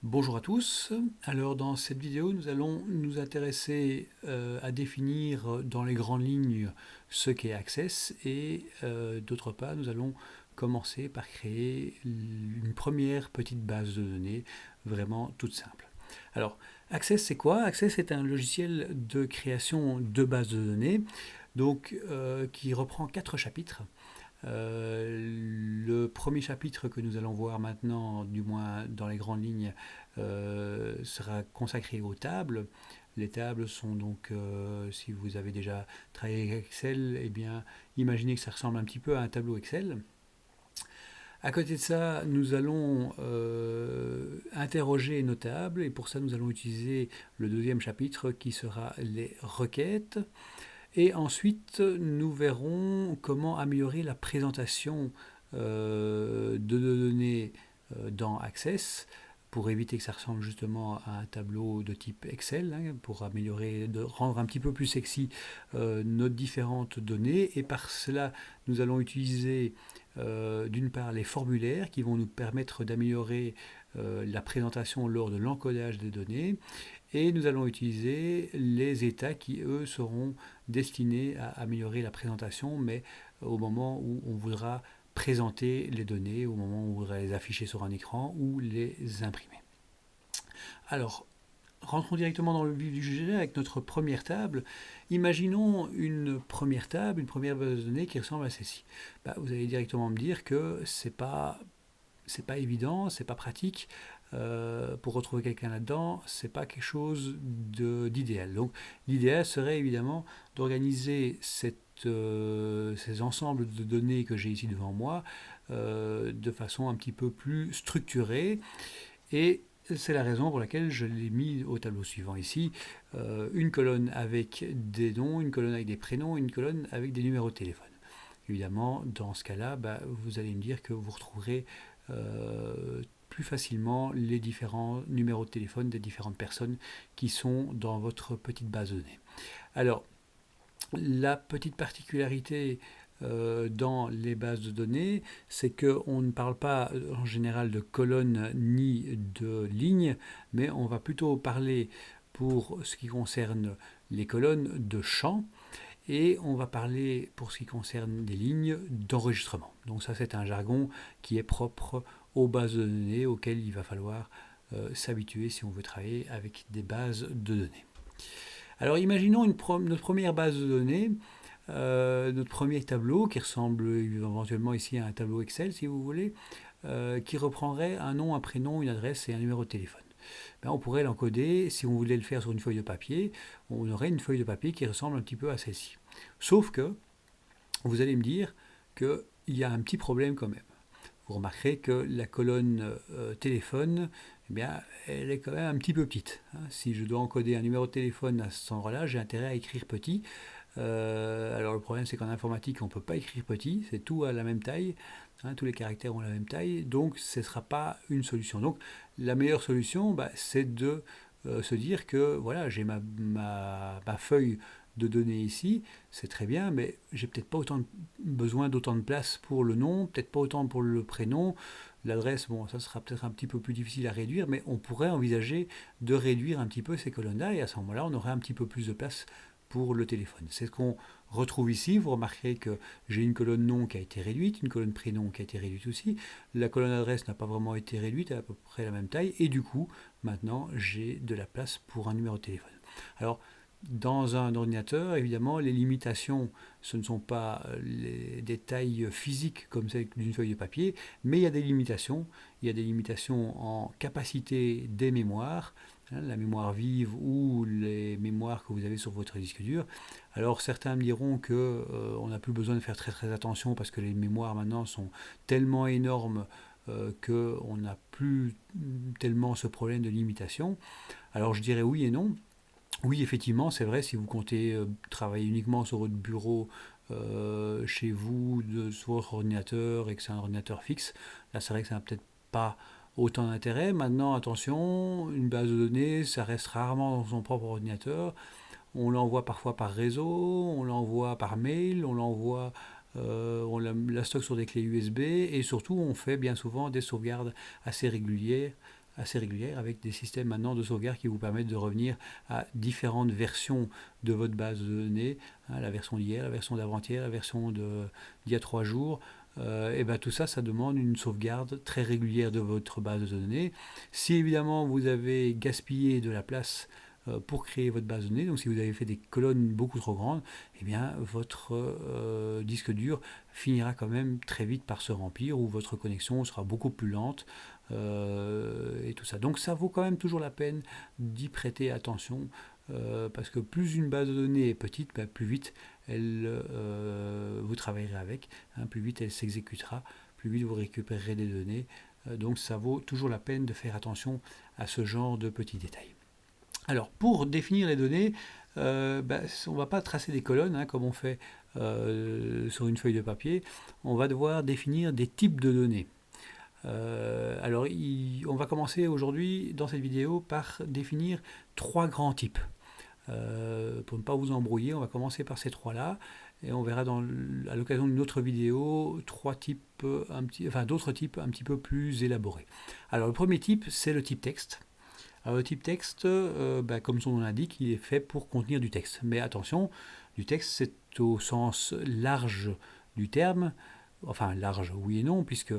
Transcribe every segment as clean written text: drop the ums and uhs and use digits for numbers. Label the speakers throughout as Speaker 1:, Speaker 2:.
Speaker 1: Bonjour à tous. Alors dans cette vidéo, nous allons nous intéresser à définir dans les grandes lignes ce qu'est Access et d'autre part, nous allons commencer par créer une première petite base de données vraiment toute simple. Alors, Access, c'est quoi? Access est un logiciel de création de bases de données, donc qui reprend 4 chapitres. Le premier chapitre que nous allons voir maintenant, du moins dans les grandes lignes, sera consacré aux tables. Les tables sont donc, si vous avez déjà travaillé avec Excel, eh bien, imaginez que ça ressemble un petit peu à un tableau Excel. À côté de ça, nous allons interroger nos tables et pour ça, nous allons utiliser le deuxième chapitre qui sera les requêtes. Et ensuite, nous verrons comment améliorer la présentation de nos données dans Access pour éviter que ça ressemble justement à un tableau de type Excel, hein, pour améliorer, de rendre un petit peu plus sexy nos différentes données. Et par cela, nous allons utiliser d'une part les formulaires qui vont nous permettre d'améliorer la présentation lors de l'encodage des données. Et nous allons utiliser les états qui, eux, seront destinés à améliorer la présentation, mais au moment où on voudra présenter les données, au moment où on voudra les afficher sur un écran ou les imprimer. Alors, rentrons directement dans le vif du sujet avec notre première table. Imaginons une première table, une première base de données qui ressemble à celle-ci. Vous allez directement me dire que c'est pas évident, c'est pas pratique. Pour retrouver quelqu'un là-dedans, c'est pas quelque chose d'idéal. Donc l'idéal serait évidemment d'organiser ces ensembles de données que j'ai ici devant moi de façon un petit peu plus structurée. Et c'est la raison pour laquelle je l'ai mis au tableau suivant ici. Une colonne avec des noms, une colonne avec des prénoms, une colonne avec des numéros de téléphone. Évidemment, dans ce cas-là, vous allez me dire que vous retrouverez plus facilement les différents numéros de téléphone des différentes personnes qui sont dans votre petite base de données. Alors, la petite particularité dans les bases de données, c'est qu'on ne parle pas en général de colonnes ni de lignes, mais on va plutôt parler, pour ce qui concerne les colonnes, de champs. Et on va parler, pour ce qui concerne les lignes, d'enregistrement. Donc ça, c'est un jargon qui est propre aux bases de données auxquelles il va falloir s'habituer si on veut travailler avec des bases de données. Alors imaginons notre première base de données, notre premier tableau qui ressemble éventuellement ici à un tableau Excel si vous voulez, qui reprendrait un nom, un prénom, une adresse et un numéro de téléphone. On pourrait l'encoder, si on voulait le faire sur une feuille de papier, on aurait une feuille de papier qui ressemble un petit peu à celle-ci. Sauf que vous allez me dire qu'il y a un petit problème quand même. Vous remarquerez que la colonne téléphone, elle est quand même un petit peu petite. Si je dois encoder un numéro de téléphone à cet endroit-là, j'ai intérêt à écrire petit. Alors le problème, c'est qu'en informatique, on ne peut pas écrire petit, c'est tout à la même taille, tous les caractères ont la même taille, donc ce ne sera pas une solution. Donc la meilleure solution, c'est de se dire que voilà, j'ai ma feuille de données ici, c'est très bien, mais j'ai peut-être pas besoin d'autant de place pour le nom, peut-être pas autant pour le prénom. L'adresse, bon, ça sera peut-être un petit peu plus difficile à réduire, mais on pourrait envisager de réduire un petit peu ces colonnes-là, et à ce moment-là, on aurait un petit peu plus de place pour le téléphone. C'est ce qu'on retrouve ici. Vous remarquerez que j'ai une colonne nom qui a été réduite, une colonne prénom qui a été réduite aussi. La colonne adresse n'a pas vraiment été réduite, elle a à peu près la même taille. Et du coup, maintenant, j'ai de la place pour un numéro de téléphone. Alors, dans un ordinateur, évidemment, les limitations, ce ne sont pas des tailles physiques comme celles d'une feuille de papier, mais il y a des limitations. Il y a des limitations en capacité des mémoires, la mémoire vive ou les mémoires que vous avez sur votre disque dur. Alors certains me diront que on n'a plus besoin de faire très très attention parce que les mémoires maintenant sont tellement énormes qu'on n'a plus tellement ce problème de limitation. Alors je dirais oui et non. Oui, effectivement, c'est vrai, si vous comptez travailler uniquement sur votre bureau chez vous, sur votre ordinateur, et que c'est un ordinateur fixe, là c'est vrai que ça n'a peut-être pas autant d'intérêt. Maintenant, attention, une base de données, ça reste rarement dans son propre ordinateur. On l'envoie parfois par réseau, on l'envoie par mail, on la stocke sur des clés USB, et surtout, on fait bien souvent des sauvegardes assez régulières assez régulière avec des systèmes maintenant de sauvegarde qui vous permettent de revenir à différentes versions de votre base de données, hein, la version d'hier, la version d'avant-hier, la version d'il y a 3 jours. Et ben tout ça, ça demande une sauvegarde très régulière de votre base de données. Si évidemment vous avez gaspillé de la place pour créer votre base de données, donc si vous avez fait des colonnes beaucoup trop grandes, eh bien votre disque dur finira quand même très vite par se remplir ou votre connexion sera beaucoup plus lente et tout ça. Donc ça vaut quand même toujours la peine d'y prêter attention parce que plus une base de données est petite, ben, plus vite vous travaillerez avec, hein, plus vite elle s'exécutera, plus vite vous récupérerez des données. Donc ça vaut toujours la peine de faire attention à ce genre de petits détails. Alors pour définir les données, on ne va pas tracer des colonnes hein, comme on fait sur une feuille de papier, on va devoir définir des types de données. Alors on va commencer aujourd'hui dans cette vidéo par définir 3 grands types. Pour ne pas vous embrouiller, on va commencer par ces 3-là et on verra à l'occasion d'une autre vidéo d'autres types un petit peu plus élaborés. Alors le premier type, c'est le type texte. Alors le type texte, comme son nom l'indique, il est fait pour contenir du texte. Mais attention, du texte c'est au sens large du terme, enfin large oui et non, puisque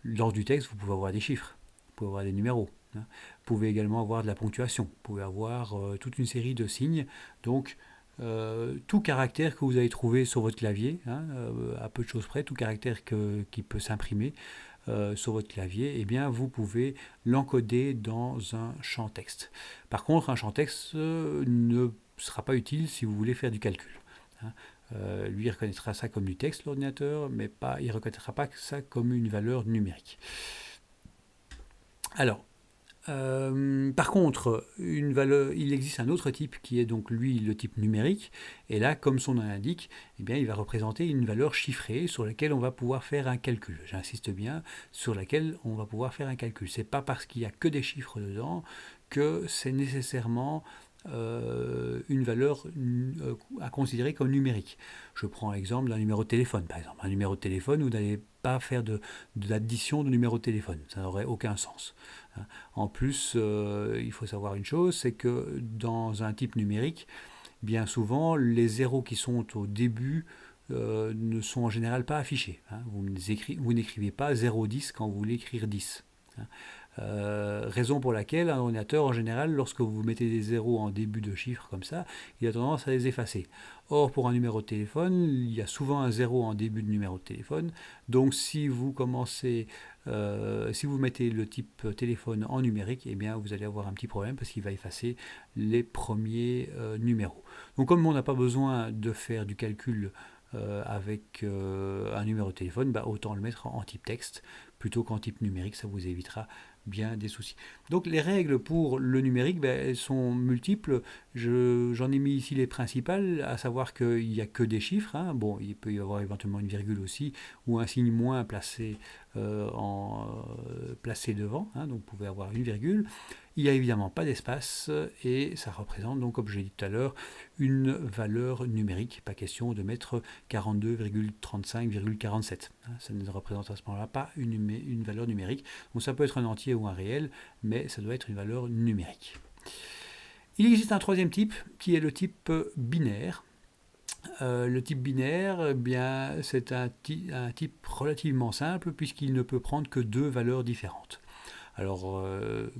Speaker 1: dans du texte vous pouvez avoir des chiffres, vous pouvez avoir des numéros, hein. Vous pouvez également avoir de la ponctuation, vous pouvez avoir toute une série de signes, donc tout caractère que vous avez trouvé sur votre clavier, hein, à peu de choses près, tout caractère qui peut s'imprimer sur votre clavier, eh bien vous pouvez l'encoder dans un champ texte. Par contre, un champ texte ne sera pas utile si vous voulez faire du calcul, hein. Lui, il reconnaîtra ça comme du texte, l'ordinateur, mais il ne reconnaîtra pas ça comme une valeur numérique. Alors, par contre, il existe un autre type qui est donc lui le type numérique, et là, comme son nom l'indique, eh bien, il va représenter une valeur chiffrée sur laquelle on va pouvoir faire un calcul. J'insiste bien, sur laquelle on va pouvoir faire un calcul. C'est pas parce qu'il n'y a que des chiffres dedans que c'est nécessairement une valeur à considérer comme numérique. Je prends l'exemple d'un numéro de téléphone, par exemple. Un numéro de téléphone, vous n'allez pas faire de l'addition de numéros de téléphone, ça n'aurait aucun sens. En plus, il faut savoir une chose, c'est que dans un type numérique, bien souvent, les zéros qui sont au début ne sont en général pas affichés, hein. Vous n'écrivez pas 0,10 quand vous voulez écrire 10. Hein. Raison pour laquelle un ordinateur, en général, lorsque vous mettez des zéros en début de chiffre comme ça, il a tendance à les effacer. Or, pour un numéro de téléphone, il y a souvent un zéro en début de numéro de téléphone. Donc, si vous mettez le type téléphone en numérique, eh bien, vous allez avoir un petit problème parce qu'il va effacer les premiers numéros. Donc, comme on n'a pas besoin de faire du calcul avec un numéro de téléphone, autant le mettre en type texte plutôt qu'en type numérique, ça vous évitera bien des soucis. Donc les règles pour le numérique, elles sont multiples. J'en ai mis ici les principales, à savoir qu'il n'y a que des chiffres, hein. Bon, il peut y avoir éventuellement une virgule aussi, ou un signe moins placé devant, hein, donc vous pouvez avoir une virgule. Il n'y a évidemment pas d'espace et ça représente donc, comme j'ai dit tout à l'heure, une valeur numérique. Pas question de mettre 42,35,47. Ça ne représente à ce moment-là pas une valeur numérique. Donc ça peut être un entier ou un réel, mais ça doit être une valeur numérique. Il existe un troisième type qui est le type binaire. Le type binaire, c'est un type relativement simple puisqu'il ne peut prendre que 2 valeurs différentes. Alors,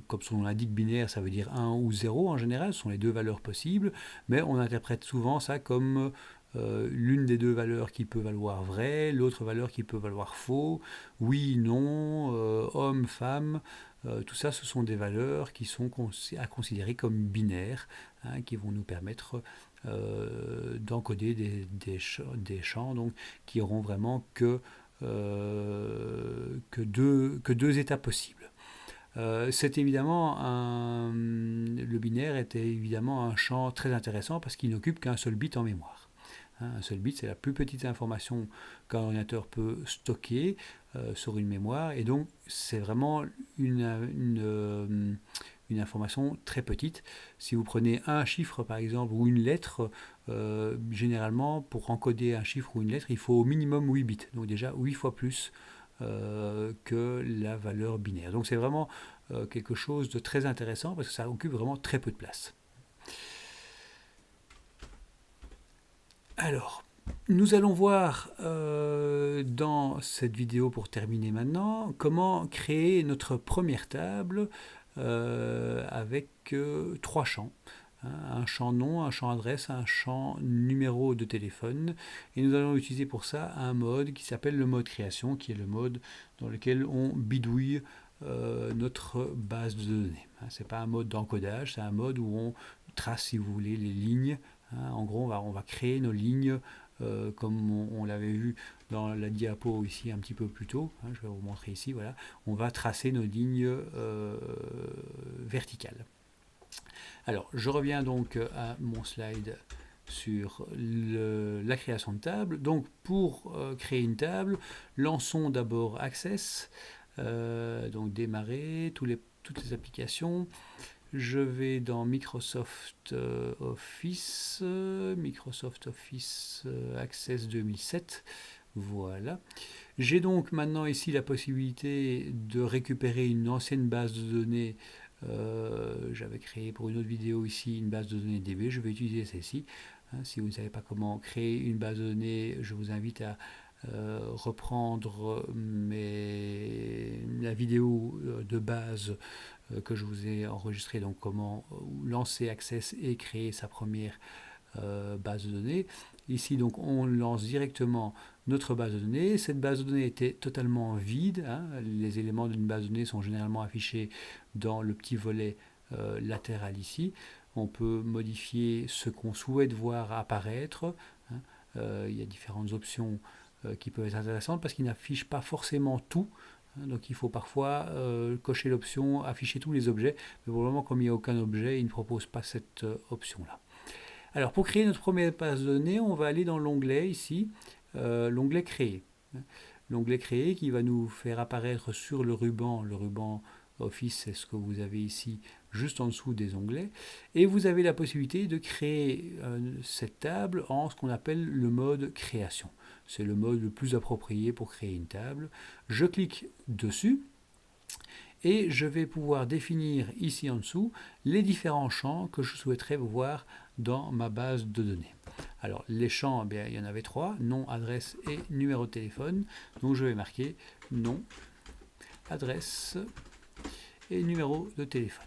Speaker 1: comme son nom l'indique, binaire, ça veut dire 1 ou 0 en général, ce sont les 2 valeurs possibles, mais on interprète souvent ça comme l'une des 2 valeurs qui peut valoir vrai, l'autre valeur qui peut valoir faux, oui, non, homme, femme, tout ça, ce sont des valeurs qui sont à considérer comme binaires, hein, qui vont nous permettre d'encoder des champs donc, qui auront vraiment que 2 états possibles. Le binaire était évidemment un champ très intéressant parce qu'il n'occupe qu'un seul bit en mémoire. Un seul bit, c'est la plus petite information qu'un ordinateur peut stocker sur une mémoire, et donc c'est vraiment une information très petite. Si vous prenez un chiffre par exemple ou une lettre, généralement pour encoder un chiffre ou une lettre, il faut au minimum 8 bits, donc déjà 8 fois plus que la valeur binaire. Donc c'est vraiment quelque chose de très intéressant parce que ça occupe vraiment très peu de place. Alors, nous allons voir dans cette vidéo, pour terminer maintenant, comment créer notre première table avec 3 champs. Un champ nom, un champ adresse, un champ numéro de téléphone. Et nous allons utiliser pour ça un mode qui s'appelle le mode création, qui est le mode dans lequel on bidouille notre base de données. Ce n'est pas un mode d'encodage, c'est un mode où on trace, si vous voulez, les lignes. En gros, on va créer nos lignes comme on l'avait vu dans la diapo ici un petit peu plus tôt. Je vais vous montrer ici, voilà. On va tracer nos lignes verticales. Alors, je reviens donc à mon slide sur la création de table. Donc, pour créer une table, lançons d'abord Access, donc démarrer toutes les applications. Je vais dans Microsoft Office Access 2007. Voilà. J'ai donc maintenant ici la possibilité de récupérer une ancienne base de données. J'avais créé pour une autre vidéo ici une base de données DB. Je vais utiliser celle-ci. Si vous ne savez pas comment créer une base de données, je vous invite à reprendre la vidéo de base que je vous ai enregistré, donc comment lancer Access et créer sa première base de données. Ici donc on lance directement notre base de données. Cette base de données était totalement vide. Les éléments d'une base de données sont généralement affichés dans le petit volet latéral ici. On peut modifier ce qu'on souhaite voir apparaître. Il y a différentes options qui peuvent être intéressantes parce qu'il n'affiche pas forcément tout. Donc il faut parfois cocher l'option afficher tous les objets, mais pour le moment, comme il n'y a aucun objet, il ne propose pas cette option-là. Alors pour créer notre première base de données, on va aller dans l'onglet ici, l'onglet créer. L'onglet créer qui va nous faire apparaître sur le ruban Office, c'est ce que vous avez ici juste en dessous des onglets, et vous avez la possibilité de créer cette table en ce qu'on appelle le mode création. C'est le mode le plus approprié pour créer une table. Je clique dessus et je vais pouvoir définir ici en dessous les différents champs que je souhaiterais voir dans ma base de données. Alors les champs, eh bien, il y en avait 3, nom, adresse et numéro de téléphone. Donc je vais marquer nom, adresse et numéro de téléphone.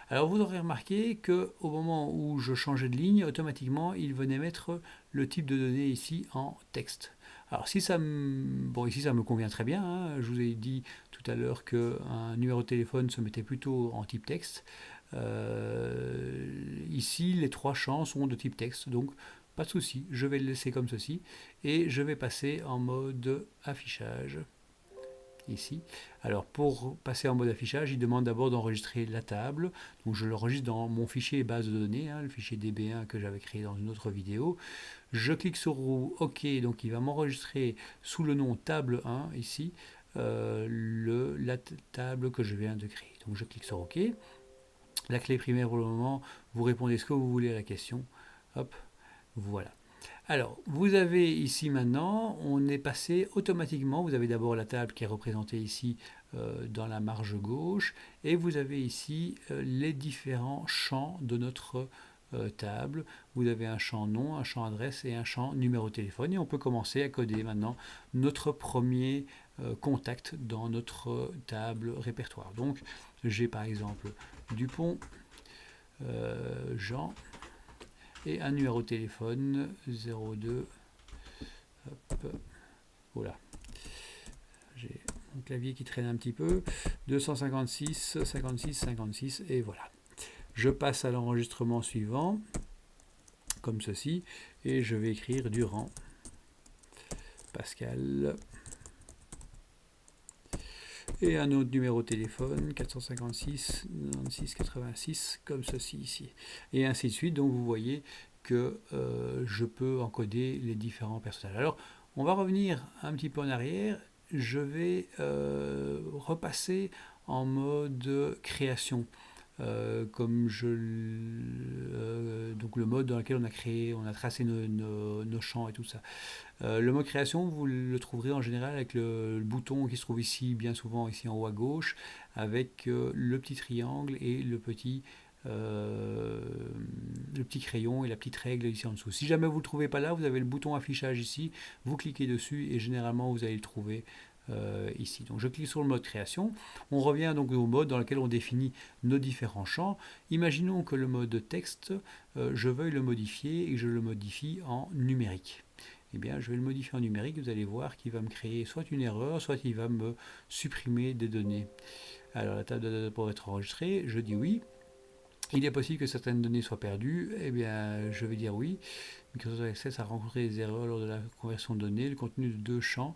Speaker 1: Alors vous aurez remarqué qu'au moment où je changeais de ligne, automatiquement il venait mettre le type de données ici en texte. Alors si ça ici ça me convient très bien, je vous ai dit tout à l'heure qu'un numéro de téléphone se mettait plutôt en type texte. Ici les 3 champs sont de type texte, donc pas de souci, je vais le laisser comme ceci et je vais passer en mode affichage. Ici. Alors pour passer en mode affichage, il demande d'abord d'enregistrer la table. Donc je l'enregistre dans mon fichier base de données, le fichier DB1 que j'avais créé dans une autre vidéo. Je clique sur OK, donc il va m'enregistrer sous le nom table 1 ici, la table que je viens de créer. Donc je clique sur OK. La clé primaire pour le moment, vous répondez ce que vous voulez à la question. Hop, voilà. Alors, vous avez ici maintenant, on est passé automatiquement, vous avez d'abord la table qui est représentée ici dans la marge gauche, et vous avez ici les différents champs de notre table. Vous avez un champ nom, un champ adresse et un champ numéro de téléphone, et on peut commencer à coder maintenant notre premier contact dans notre table répertoire. Donc, j'ai par exemple Dupont, Jean, et un numéro de téléphone 02. Hop, voilà. J'ai mon clavier qui traîne un petit peu. 256, 56, 56 et voilà. Je passe à l'enregistrement suivant comme ceci et je vais écrire Durand Pascal et un autre numéro de téléphone 456 96 86 comme ceci ici et ainsi de suite. Donc vous voyez que je peux encoder les différents personnages. Alors on va revenir un petit peu en arrière. Je vais repasser en mode création. comme donc le mode dans lequel on a tracé nos champs et tout ça. Le mode création, vous le trouverez en général avec le bouton qui se trouve ici, bien souvent ici en haut à gauche, avec le petit triangle et le petit crayon et la petite règle ici en dessous. Si jamais vous ne le trouvez pas là, vous avez le bouton affichage ici, vous cliquez dessus et généralement vous allez le trouver ici. Donc je clique sur le mode création. On revient donc au mode dans lequel on définit nos différents champs. Imaginons que le mode texte, je veuille le modifier et que je le modifie en numérique. Eh bien, je vais le modifier en numérique. Vous allez voir qu'il va me créer soit une erreur, soit il va me supprimer des données. Alors la table de data pour être enregistrée, je dis oui. Il est possible que certaines données soient perdues. Eh bien, je vais dire oui. Microsoft Access a rencontré des erreurs lors de la conversion de données. Le contenu de deux champs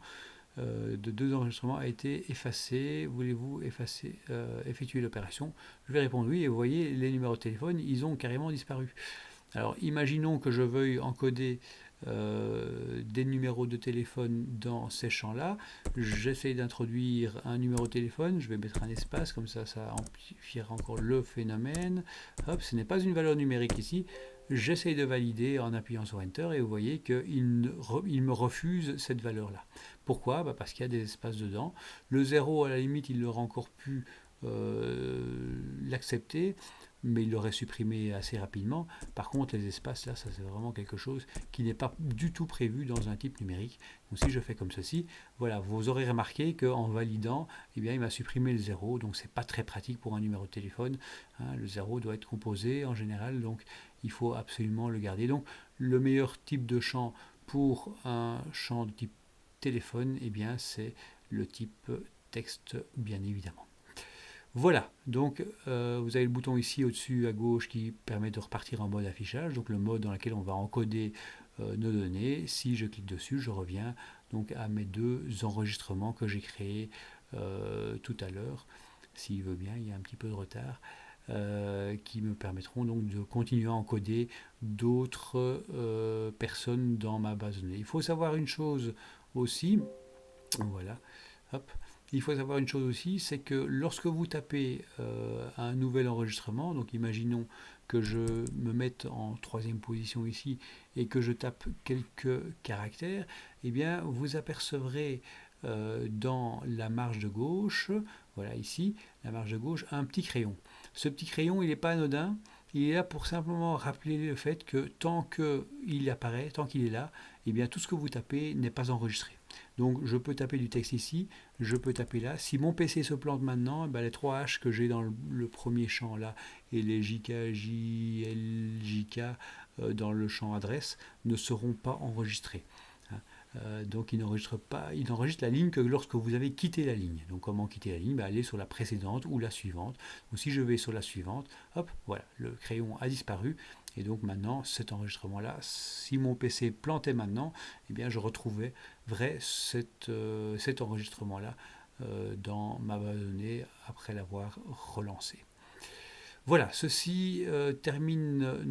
Speaker 1: de deux enregistrements a été effacé. Voulez-vous effectuer l'opération? Je vais répondre oui. Et vous voyez, les numéros de téléphone, ils ont carrément disparu. Alors, imaginons que je veuille encoder des numéros de téléphone dans ces champs-là. J'essaie d'introduire un numéro de téléphone, je vais mettre un espace, comme ça amplifiera encore le phénomène. Hop, ce n'est pas une valeur numérique ici. J'essaie de valider en appuyant sur Enter et vous voyez qu'il me refuse cette valeur-là. Pourquoi? Parce qu'il y a des espaces dedans. Le 0, à la limite, il aurait encore pu l'accepter, mais il l'aurait supprimé assez rapidement. Par contre, les espaces là, ça c'est vraiment quelque chose qui n'est pas du tout prévu dans un type numérique. Donc si je fais comme ceci, voilà, vous aurez remarqué qu'en validant, eh bien, il m'a supprimé le 0, donc c'est pas très pratique pour un numéro de téléphone. Hein, le 0 doit être composé en général, donc il faut absolument le garder. Donc le meilleur type de champ pour un champ de type téléphone, eh bien, c'est le type texte, bien évidemment. Voilà, donc vous avez le bouton ici au-dessus à gauche qui permet de repartir en mode affichage, donc le mode dans lequel on va encoder nos données. Si je clique dessus, je reviens donc à mes deux enregistrements que j'ai créés tout à l'heure. S'il veut bien, il y a un petit peu de retard. Qui me permettront donc de continuer à encoder d'autres personnes dans ma base de données. Il faut savoir une chose aussi, voilà, hop. Il faut savoir une chose aussi, c'est que lorsque vous tapez un nouvel enregistrement, donc imaginons que je me mette en troisième position ici et que je tape quelques caractères, eh bien vous apercevrez dans la marge de gauche, voilà ici, la marge de gauche, un petit crayon. Ce petit crayon, il n'est pas anodin, il est là pour simplement rappeler le fait que tant qu'il apparaît, tant qu'il est là, eh bien tout ce que vous tapez n'est pas enregistré. Donc je peux taper du texte ici, je peux taper là. Si mon PC se plante maintenant, les 3 H que j'ai dans le premier champ là et les JK, JL, JK dans le champ adresse ne seront pas enregistrés. Donc il n'enregistre la ligne que lorsque vous avez quitté la ligne. Donc comment quitter la ligne? Aller sur la précédente ou la suivante. Donc si je vais sur la suivante, hop, voilà, le crayon a disparu. Et donc maintenant, cet enregistrement-là, si mon PC plantait maintenant, eh bien je retrouverais cet enregistrement-là dans ma base de données après l'avoir relancé. Voilà, ceci termine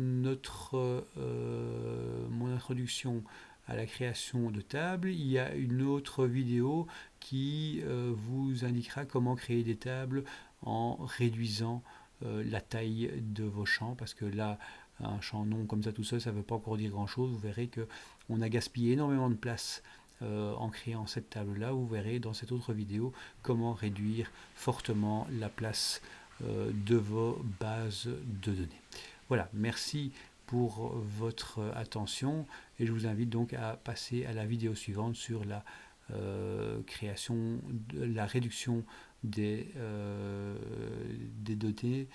Speaker 1: mon introduction à la création de tables. Il y a une autre vidéo qui vous indiquera comment créer des tables en réduisant la taille de vos champs, parce que là, un champ non comme ça tout seul, ça ne veut pas encore dire grand chose. Vous verrez qu'on a gaspillé énormément de place en créant cette table là. Vous verrez dans cette autre vidéo comment réduire fortement la place de vos bases de données. Voilà, merci pour votre attention et je vous invite donc à passer à la vidéo suivante sur la réduction des données,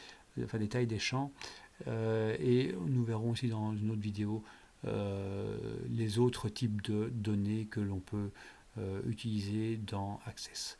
Speaker 1: enfin des tailles des champs, et nous verrons aussi dans une autre vidéo les autres types de données que l'on peut utiliser dans Access.